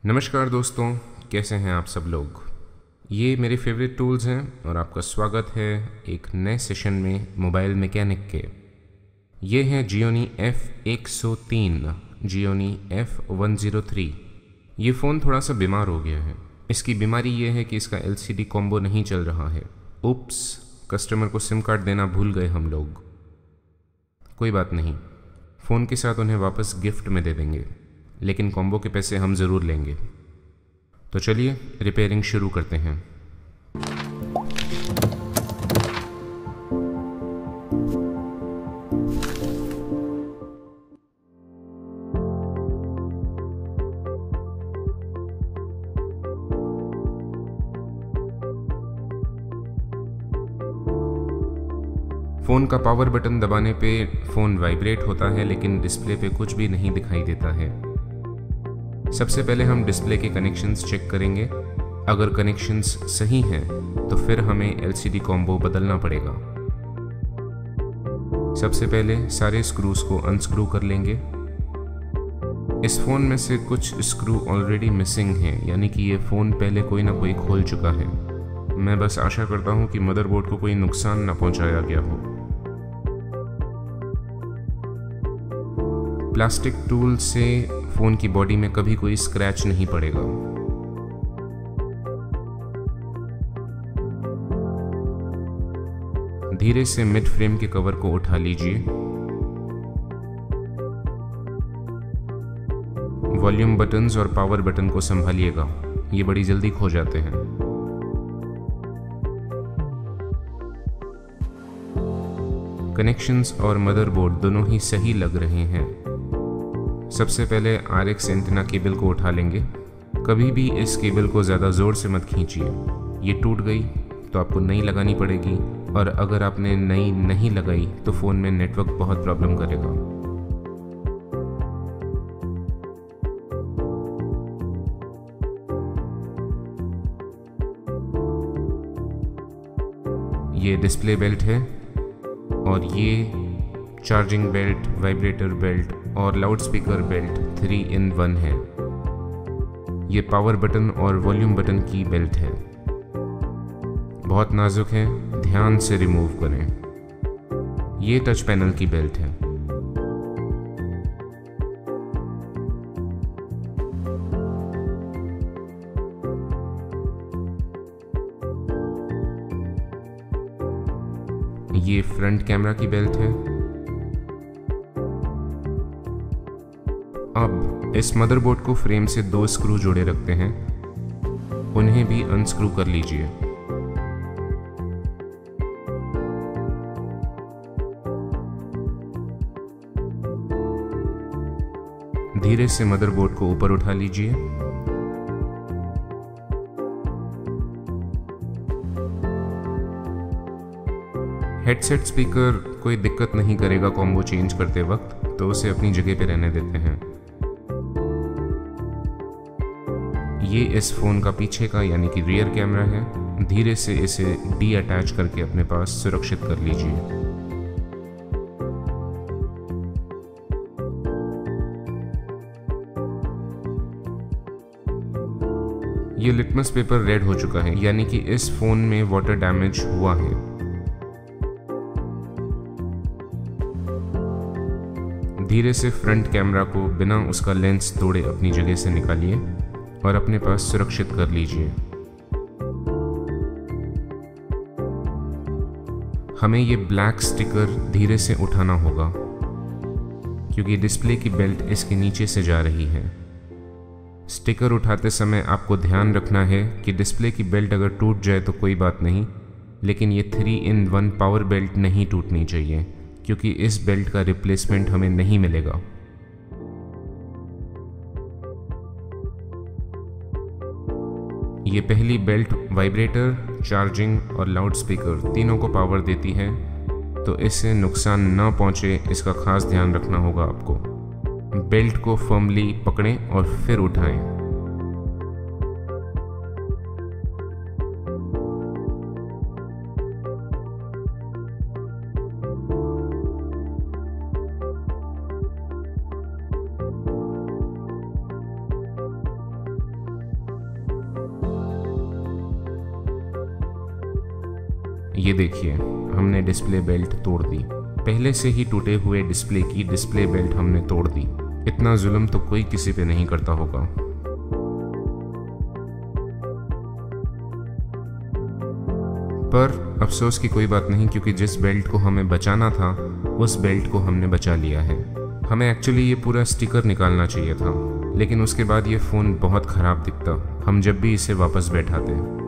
नमस्कार दोस्तों, कैसे हैं आप सब लोग। ये मेरे फेवरेट टूल्स हैं और आपका स्वागत है एक नए सेशन में मोबाइल मैकेनिक के। ये हैं जियोनी F103, जियोनी F103। ये फ़ोन थोड़ा सा बीमार हो गया है। इसकी बीमारी ये है कि इसका LCD कॉम्बो नहीं चल रहा है। उप्स, कस्टमर को सिम कार्ड देना भूल गए हम लोग। कोई बात नहीं, फ़ोन के साथ उन्हें वापस गिफ्ट में दे देंगे, लेकिन कॉम्बो के पैसे हम ज़रूर लेंगे। तो चलिए रिपेयरिंग शुरू करते हैं। फ़ोन का पावर बटन दबाने पे फ़ोन वाइब्रेट होता है, लेकिन डिस्प्ले पे कुछ भी नहीं दिखाई देता है। सबसे पहले हम डिस्प्ले के कनेक्शंस चेक करेंगे। अगर कनेक्शंस सही हैं तो फिर हमें LCD कॉम्बो बदलना पड़ेगा। सबसे पहले सारे स्क्रूज को अनस्क्रू कर लेंगे। इस फ़ोन में से कुछ स्क्रू ऑलरेडी मिसिंग हैं, यानी कि ये फ़ोन पहले कोई ना कोई खोल चुका है। मैं बस आशा करता हूँ कि मदरबोर्ड को कोई नुकसान ना पहुँचाया गया हो। प्लास्टिक टूल से फ़ोन की बॉडी में कभी कोई स्क्रैच नहीं पड़ेगा। धीरे से मिड फ्रेम के कवर को उठा लीजिए। वॉल्यूम बटन्स और पावर बटन को संभालिएगा, ये बड़ी जल्दी खो जाते हैं। कनेक्शंस और मदरबोर्ड दोनों ही सही लग रहे हैं। सबसे पहले RX एंटीना केबल को उठा लेंगे। कभी भी इस केबल को ज़्यादा ज़ोर से मत खींचिए, ये टूट गई तो आपको नई लगानी पड़ेगी, और अगर आपने नई नहीं लगाई तो फ़ोन में नेटवर्क बहुत प्रॉब्लम करेगा। ये डिस्प्ले बेल्ट है और ये चार्जिंग बेल्ट, वाइब्रेटर बेल्ट और लाउड स्पीकर बेल्ट 3-in-1 है। ये पावर बटन और वॉल्यूम बटन की बेल्ट है। बहुत नाजुक है, ध्यान से रिमूव करें। ये टच पैनल की बेल्ट है। ये फ्रंट कैमरा की बेल्ट है। अब इस मदरबोर्ड को फ्रेम से 2 स्क्रू जोड़े रखते हैं, उन्हें भी अनस्क्रू कर लीजिए। धीरे से मदरबोर्ड को ऊपर उठा लीजिए। हेडसेट स्पीकर कोई दिक्कत नहीं करेगा कॉम्बो चेंज करते वक्त, तो उसे अपनी जगह पे रहने देते हैं। ये इस फ़ोन का पीछे का यानी कि रियर कैमरा है। धीरे से इसे अटैच करके अपने पास सुरक्षित कर लीजिए। ये लिटमस पेपर रेड हो चुका है, यानी कि इस फ़ोन में वाटर डैमेज हुआ है। धीरे से फ्रंट कैमरा को बिना उसका लेंस तोड़े अपनी जगह से निकालिए और अपने पास सुरक्षित कर लीजिए। हमें ये ब्लैक स्टिकर धीरे से उठाना होगा, क्योंकि डिस्प्ले की बेल्ट इसके नीचे से जा रही है। स्टिकर उठाते समय आपको ध्यान रखना है कि डिस्प्ले की बेल्ट अगर टूट जाए तो कोई बात नहीं, लेकिन ये 3-in-1 पावर बेल्ट नहीं टूटनी चाहिए, क्योंकि इस बेल्ट का रिप्लेसमेंट हमें नहीं मिलेगा। ये पहली बेल्ट वाइब्रेटर, चार्जिंग और लाउड स्पीकर तीनों को पावर देती है, तो इससे नुकसान न पहुंचे इसका खास ध्यान रखना होगा आपको। बेल्ट को फर्मली पकड़ें और फिर उठाएं। ये देखिए, हमने डिस्प्ले बेल्ट तोड़ दी। पहले से ही टूटे हुए डिस्प्ले की डिस्प्ले बेल्ट हमने तोड़ दी। इतना जुल्म तो कोई किसी पे नहीं करता होगा। पर अफसोस की कोई बात नहीं, क्योंकि जिस बेल्ट को हमें बचाना था उस बेल्ट को हमने बचा लिया है। हमें एक्चुअली ये पूरा स्टिकर निकालना चाहिए था, लेकिन उसके बाद ये फ़ोन बहुत ख़राब दिखता हम जब भी इसे वापस बैठाते।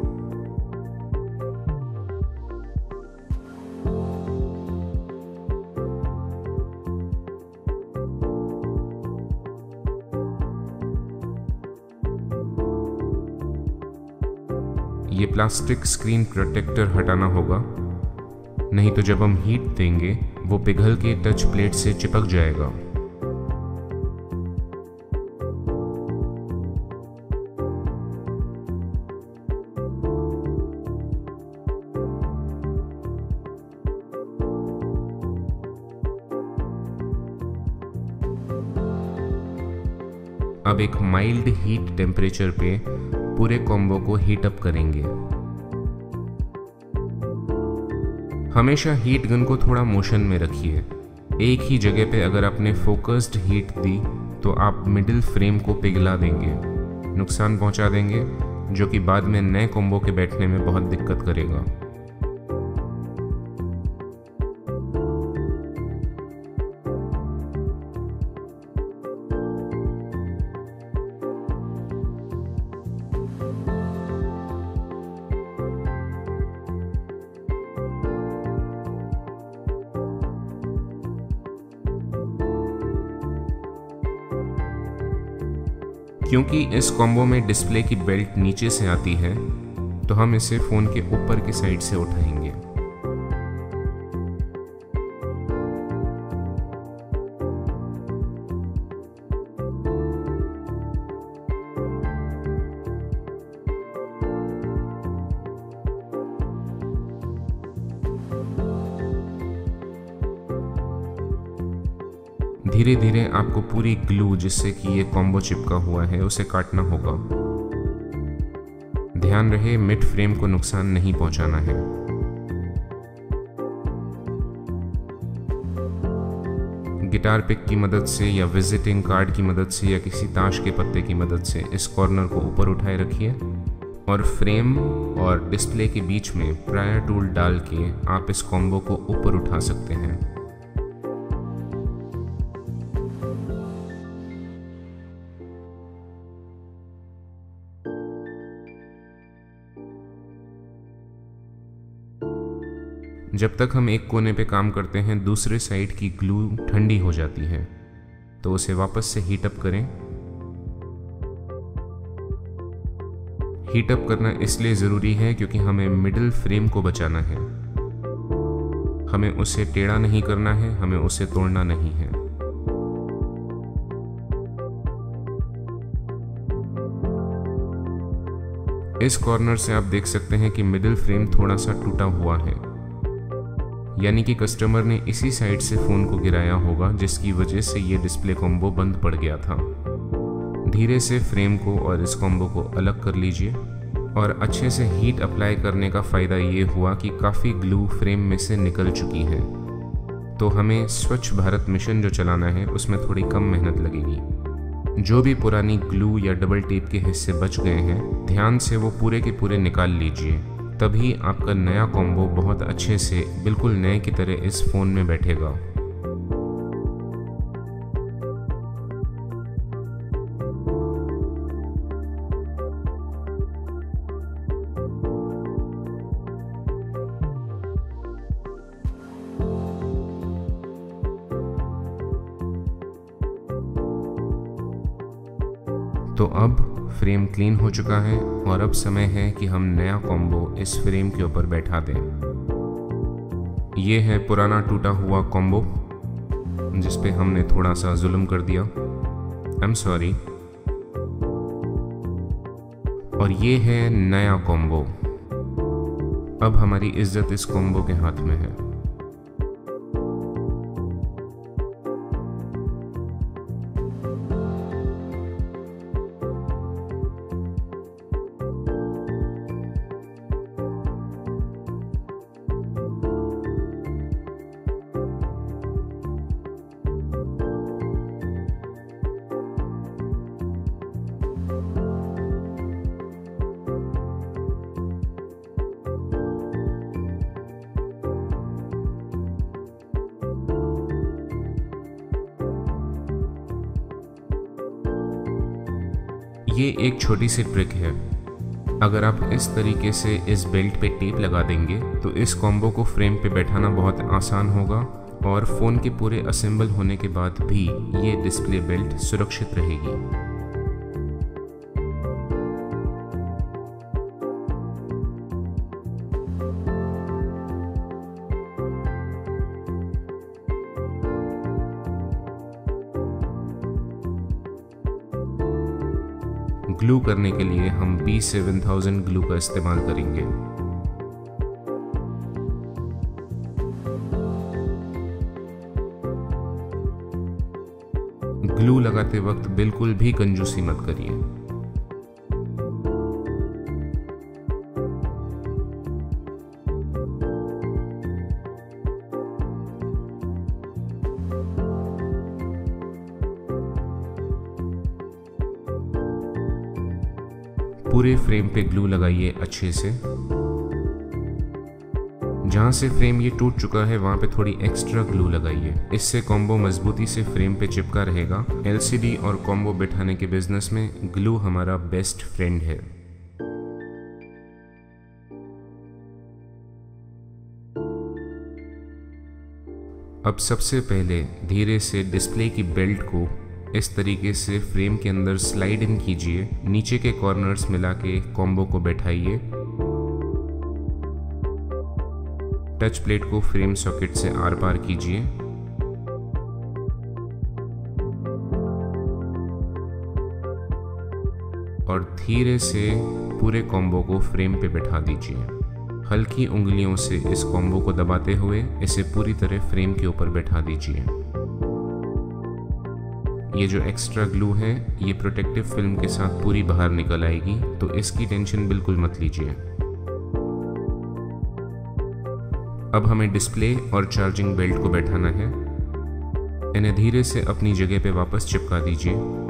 ये प्लास्टिक स्क्रीन प्रोटेक्टर हटाना होगा, नहीं तो जब हम हीट देंगे वो पिघल के टच प्लेट से चिपक जाएगा। अब एक माइल्ड हीट टेम्परेचर पे पूरे कॉम्बो को हीट अप करेंगे। हमेशा हीट गन को थोड़ा मोशन में रखिए। एक ही जगह पे अगर आपने फोकस्ड हीट दी तो आप मिडिल फ्रेम को पिघला देंगे, नुकसान पहुंचा देंगे, जो कि बाद में नए कॉम्बो के बैठने में बहुत दिक्कत करेगा। क्योंकि इस कॉम्बो में डिस्प्ले की बेल्ट नीचे से आती है, तो हम इसे फ़ोन के ऊपर की साइड से उठाएंगे। धीरे धीरे आपको पूरी ग्लू जिससे कि ये कॉम्बो चिपका हुआ है उसे काटना होगा। ध्यान रहे मिड फ्रेम को नुकसान नहीं पहुंचाना है। गिटार पिक की मदद से या विजिटिंग कार्ड की मदद से या किसी ताश के पत्ते की मदद से इस कॉर्नर को ऊपर उठाए रखिए और फ्रेम और डिस्प्ले के बीच में प्रायर टूल डाल के आप इस कॉम्बो को ऊपर उठा सकते हैं। जब तक हम एक कोने पे काम करते हैं दूसरे साइड की ग्लू ठंडी हो जाती है, तो उसे वापस से हीट अप करें। हीट अप करना इसलिए ज़रूरी है क्योंकि हमें मिडिल फ्रेम को बचाना है। हमें उसे टेढ़ा नहीं करना है, हमें उसे तोड़ना नहीं है। इस कॉर्नर से आप देख सकते हैं कि मिडिल फ्रेम थोड़ा सा टूटा हुआ है, यानी कि कस्टमर ने इसी साइड से फ़ोन को गिराया होगा, जिसकी वजह से ये डिस्प्ले कॉम्बो बंद पड़ गया था। धीरे से फ्रेम को और इस कॉम्बो को अलग कर लीजिए और अच्छे से हीट अप्लाई करने का फ़ायदा ये हुआ कि काफ़ी ग्लू फ्रेम में से निकल चुकी है, तो हमें स्वच्छ भारत मिशन जो चलाना है उसमें थोड़ी कम मेहनत लगेगी। जो भी पुरानी ग्लू या डबल टेप के हिस्से बच गए हैं, ध्यान से वो पूरे के पूरे निकाल लीजिए, तभी आपका नया कॉम्बो बहुत अच्छे से बिल्कुल नए की तरह इस फ़ोन में बैठेगा। तो अब फ्रेम क्लीन हो चुका है और अब समय है कि हम नया कॉम्बो इस फ्रेम के ऊपर बैठा दें। ये है पुराना टूटा हुआ कॉम्बो जिस पे हमने थोड़ा सा जुल्म कर दिया, आई एम सॉरी। और ये है नया कॉम्बो। अब हमारी इज्जत इस कॉम्बो के हाथ में है। ये एक छोटी सी ट्रिक है। अगर आप इस तरीके से इस बेल्ट पे टेप लगा देंगे तो इस कॉम्बो को फ्रेम पे बैठाना बहुत आसान होगा और फ़ोन के पूरे असेंबल होने के बाद भी ये डिस्प्ले बेल्ट सुरक्षित रहेगी। ग्लू करने के लिए हम B7000 ग्लू का इस्तेमाल करेंगे। ग्लू लगाते वक्त बिल्कुल भी कंजूसी मत करिए। पूरे फ्रेम पे ग्लू लगाइए अच्छे से। जहाँ से फ्रेम ये टूट चुका है वहाँ पे थोड़ी एक्स्ट्रा ग्लू लगाइए। इससे कॉम्बो मजबूती से फ्रेम पे चिपका रहेगा। LCD और कॉम्बो बिठाने के बिजनेस में ग्लू हमारा बेस्ट फ्रेंड है। अब सबसे पहले धीरे से डिस्प्ले की बेल्ट को इस तरीके से फ्रेम के अंदर स्लाइड इन कीजिए। नीचे के कॉर्नर्स मिला के कॉम्बो को बैठाइए। टच प्लेट को फ्रेम सॉकेट से आर पार कीजिए और धीरे से पूरे कॉम्बो को फ्रेम पे बैठा दीजिए। हल्की उंगलियों से इस कॉम्बो को दबाते हुए इसे पूरी तरह फ्रेम के ऊपर बैठा दीजिए। ये जो एक्स्ट्रा ग्लू है ये प्रोटेक्टिव फिल्म के साथ पूरी बाहर निकल आएगी, तो इसकी टेंशन बिल्कुल मत लीजिए। अब हमें डिस्प्ले और चार्जिंग बेल्ट को बैठाना है। इन्हें धीरे से अपनी जगह पे वापस चिपका दीजिए।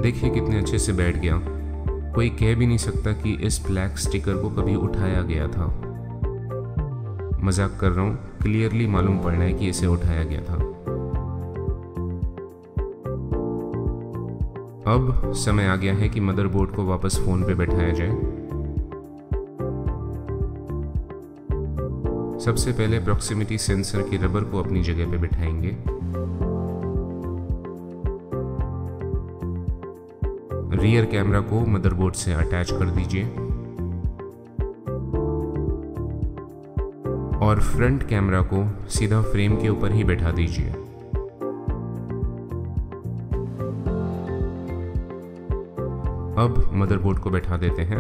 देखिए कितने अच्छे से बैठ गया। कोई कह भी नहीं सकता कि इस ब्लैक स्टिकर को कभी उठाया गया था। मजाक कर रहा हूँ, क्लियरली मालूम पड़ रहा है कि इसे उठाया गया था। अब समय आ गया है कि मदरबोर्ड को वापस फोन पे बैठाया जाए। सबसे पहले प्रॉक्सिमिटी सेंसर के रबर को अपनी जगह पे बिठाएंगे। रियर कैमरा को मदरबोर्ड से अटैच कर दीजिए और फ्रंट कैमरा को सीधा फ्रेम के ऊपर ही बैठा दीजिए। अब मदरबोर्ड को बैठा देते हैं।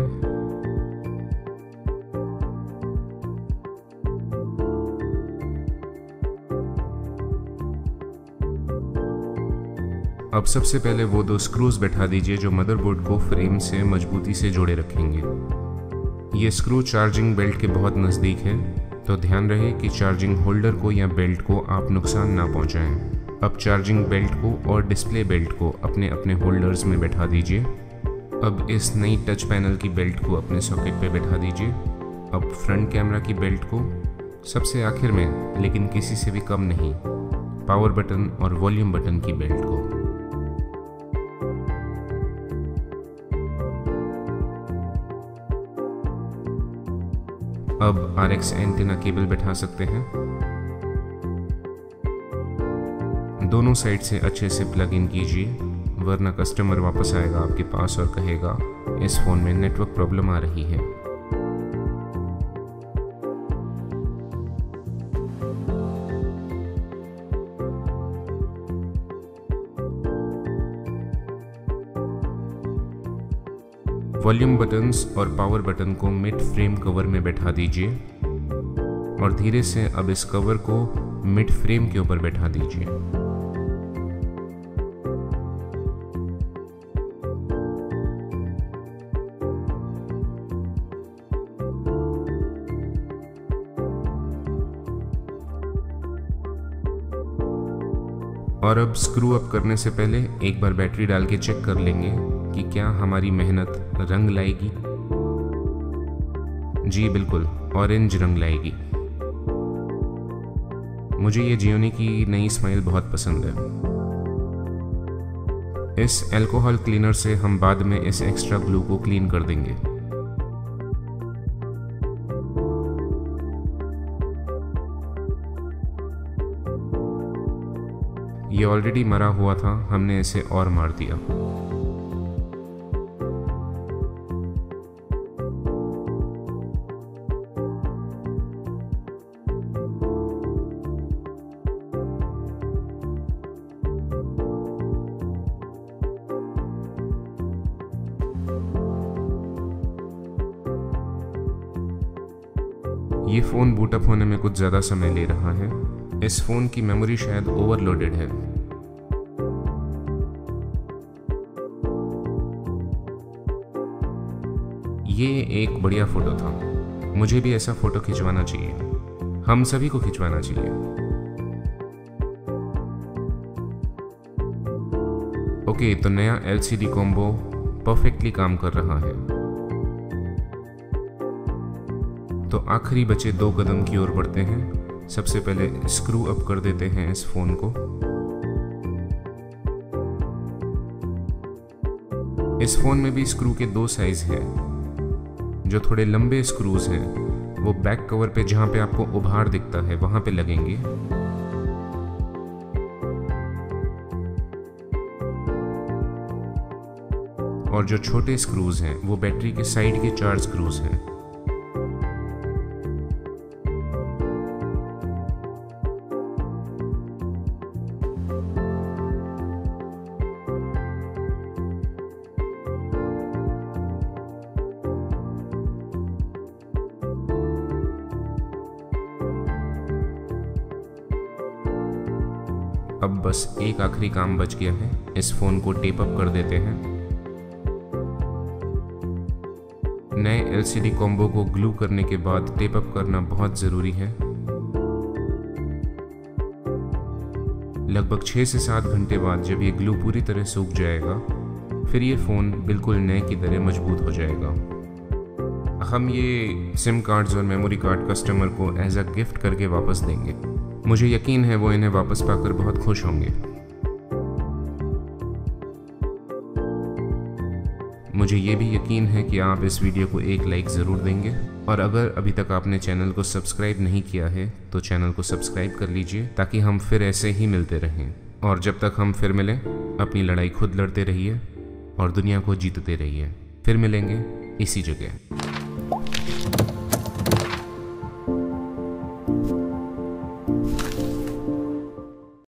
अब सबसे पहले वो दो स्क्रूज बैठा दीजिए जो मदरबोर्ड को फ्रेम से मजबूती से जोड़े रखेंगे। ये स्क्रू चार्जिंग बेल्ट के बहुत नज़दीक है, तो ध्यान रहे कि चार्जिंग होल्डर को या बेल्ट को आप नुकसान ना पहुंचाएं। अब चार्जिंग बेल्ट को और डिस्प्ले बेल्ट को अपने अपने होल्डर्स में बैठा दीजिए। अब इस नई टच पैनल की बेल्ट को अपने सॉकेट पे बैठा दीजिए। अब फ्रंट कैमरा की बेल्ट को सबसे आखिर में, लेकिन किसी से भी कम नहीं, पावर बटन और वॉल्यूम बटन की बेल्ट को। अब RX एंटीना केबल बैठा सकते हैं। दोनों साइड से अच्छे से प्लग इन कीजिए, वरना कस्टमर वापस आएगा आपके पास और कहेगा इस फ़ोन में नेटवर्क प्रॉब्लम आ रही है। वॉल्यूम बटन्स और पावर बटन को मिड फ्रेम कवर में बैठा दीजिए और धीरे से अब इस कवर को मिड फ्रेम के ऊपर बैठा दीजिए। और अब स्क्रू अप करने से पहले एक बार बैटरी डाल के चेक कर लेंगे कि क्या हमारी मेहनत रंग लाएगी। जी बिल्कुल, ऑरेंज रंग लाएगी। मुझे ये जियोनी की नई स्माइल बहुत पसंद है। इस अल्कोहल क्लीनर से हम बाद में इस एक्स्ट्रा ग्लू को क्लीन कर देंगे। ये ऑलरेडी मरा हुआ था, हमने इसे और मार दिया। ये फ़ोन बूटअप होने में कुछ ज़्यादा समय ले रहा है। इस फ़ोन की मेमोरी शायद ओवरलोडेड है। ये एक बढ़िया फ़ोटो था। मुझे भी ऐसा फ़ोटो खिंचवाना चाहिए। हम सभी को खिंचवाना चाहिए। ओके, तो नया LCD कॉम्बो परफेक्टली काम कर रहा है। तो आखिरी बचे 2 कदम की ओर बढ़ते हैं। सबसे पहले स्क्रू अप कर देते हैं इस फ़ोन को। इस फ़ोन में भी स्क्रू के 2 साइज़ हैं। जो थोड़े लंबे स्क्रूज हैं वो बैक कवर पे, जहाँ पे आपको उभार दिखता है, वहाँ पे लगेंगे। और जो छोटे स्क्रूज हैं वो बैटरी के साइड के 4 स्क्रूज हैं। अब बस एक आखिरी काम बच गया है। इस फ़ोन को टेप अप कर देते हैं। नए LCD कॉम्बो को ग्लू करने के बाद टेप अप करना बहुत ज़रूरी है। लगभग 6 से 7 घंटे बाद जब ये ग्लू पूरी तरह सूख जाएगा, फिर ये फ़ोन बिल्कुल नए की तरह मजबूत हो जाएगा। हम ये सिम कार्ड्स और मेमोरी कार्ड कस्टमर को एज अ गिफ्ट करके वापस देंगे। मुझे यकीन है वो इन्हें वापस पाकर बहुत खुश होंगे। मुझे ये भी यकीन है कि आप इस वीडियो को एक लाइक ज़रूर देंगे। और अगर अभी तक आपने चैनल को सब्सक्राइब नहीं किया है तो चैनल को सब्सक्राइब कर लीजिए, ताकि हम फिर ऐसे ही मिलते रहें। और जब तक हम फिर मिलें, अपनी लड़ाई खुद लड़ते रहिए और दुनिया को जीतते रहिए। फिर मिलेंगे इसी जगह।